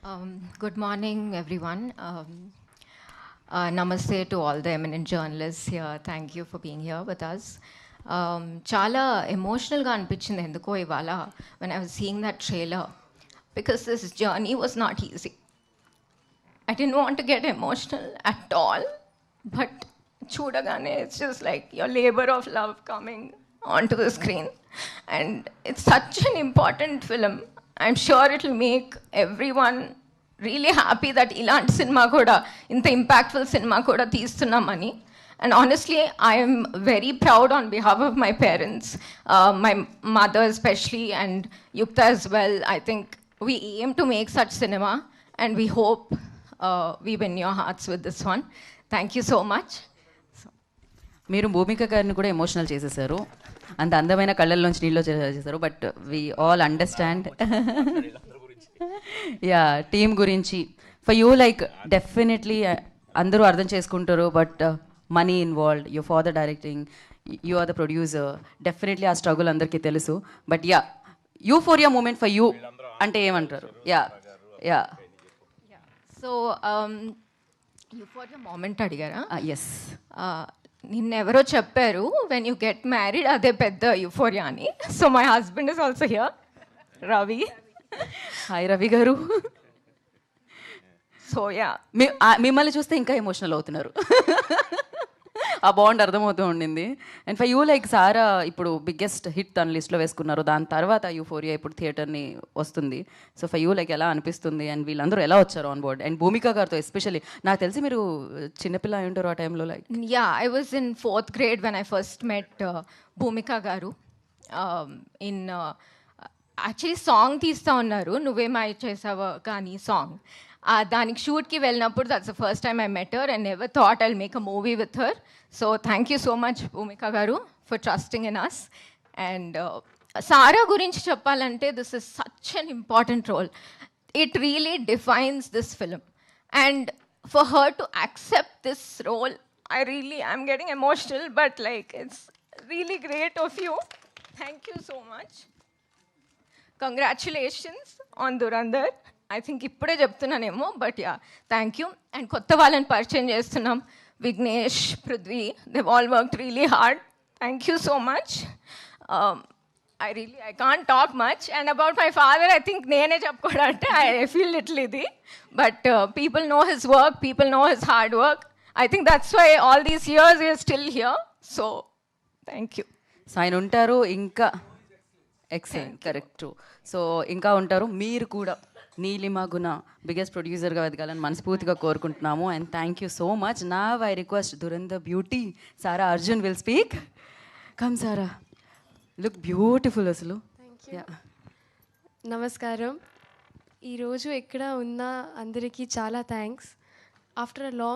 Good morning, everyone. Namaste to all the eminent journalists here. Thank you for being here with us. చాలా ఎమోషనల్గా అనిపించింది ఎందుకో ఇవాళ when I was seeing that trailer, because this journey was not easy. I didn't want to get emotional at all, but చూడగానే it's just like your labor of love coming onto the screen, and it's such an important film. I'm sure it'll make everyone really happy that ilanti cinema kuda inta impactful cinema kuda teestunnamani. And honestly, I am very proud on behalf of my parents, my mother especially, and Yukta as well. I think we aim to make such cinema, and we hope we win your hearts with this one. Thank you so much. మీరు భూమిక గారిని కూడా emotional చేసేసారు, అంత అందమైన కళ్ళల్లోంచి నీళ్ళు చేసేసారు. But we all understand yeah team గురించి. ఫర్ యూ లైక్ డెఫినెట్లీ అందరూ అర్థం చేసుకుంటారు, but money involved, you father directing, you are the producer, definitely ఆ స్ట్రగుల్ అందరికీ తెలుసు. But yeah euphoria moment for you అంటే ఏమంటారు? Yeah yeah so euphoria moment అడిగారా? ఎస్. నిన్నెవరో చెప్పారు వెన్ యూ గెట్ మ్యారీడ్ అదే పెద్ద యూఫోరియా అని. So my husband is also here, Ravi. Hi Ravi garu. So yeah, మిమ్మల్ని చూస్తే ఇంకా ఎమోషనల్ అవుతున్నారు. ఆ బాండ్ అర్థమవుతూ ఉండింది. అండ్ ఫర్ యూ లైక్ సారా ఇప్పుడు బిగ్గెస్ట్ హిట్ తన లిస్ట్లో వేసుకున్నారు, దాని తర్వాత యూఫోరియా ఇప్పుడు థియేటర్ని వస్తుంది. సో ఫర్ యూ లైక్ ఎలా అనిపిస్తుంది, అండ్ వీళ్ళందరూ ఎలా వచ్చారు ఆన్ బోర్డ్? అండ్ భూమిక గారితో ఎస్పెషల్లీ నాకు తెలిసి మీరు చిన్నపిల్ల అయి ఉంటారు ఆ టైంలో. Like yeah, I was in 4th grade when I first met భూమిక గారు. ఇన్ యాక్చువల్లీ సాంగ్ తీస్తూ ఉన్నారు, నువ్వేమై చేసావో కానీ సాంగ్. దానికి షూట్కి వెళ్ళినప్పుడు that's the first time I met her and never thought I'll make a movie with her. So thank you so much Bhumika garu for trusting in us. And Sara గురించి చెప్పాలంటే this is such an important role. It really defines this film, and for her to accept this role, I'm getting emotional, but like it's really great of you. Thank you so much. Congratulations on Dhurandhar. I think ఇప్పుడే చెప్తున్నానేమో, but yeah thank you. And కొత్త వాళ్ళని పరిచయం చేస్తున్నాం, Vignesh, Prithvi, Dev all worked really hard. Thank you so much. I can't talk much. And about my father, I think నేనే చెప్పుకోవాలంటే I feel little ఇది, but people know his work, people know his hard work. I think that's why all these years we are still here. So thank you. So ఆయన ఉంటారు ఇంకా. Excellent, correct. So ఇంకా ఉంటారు. మీరు కూడా నీలిమ గుణ biggest ప్రొడ్యూసర్గా ఎదగాలని మనస్ఫూర్తిగా కోరుకుంటున్నాము. And thank you so much. నా I request Dhurandhar beauty Sara Arjun will speak. Come Sara, look beautiful అసలు. నమస్కారం. ఈరోజు ఎక్కడ ఉన్న అందరికీ చాలా థ్యాంక్స్. After a long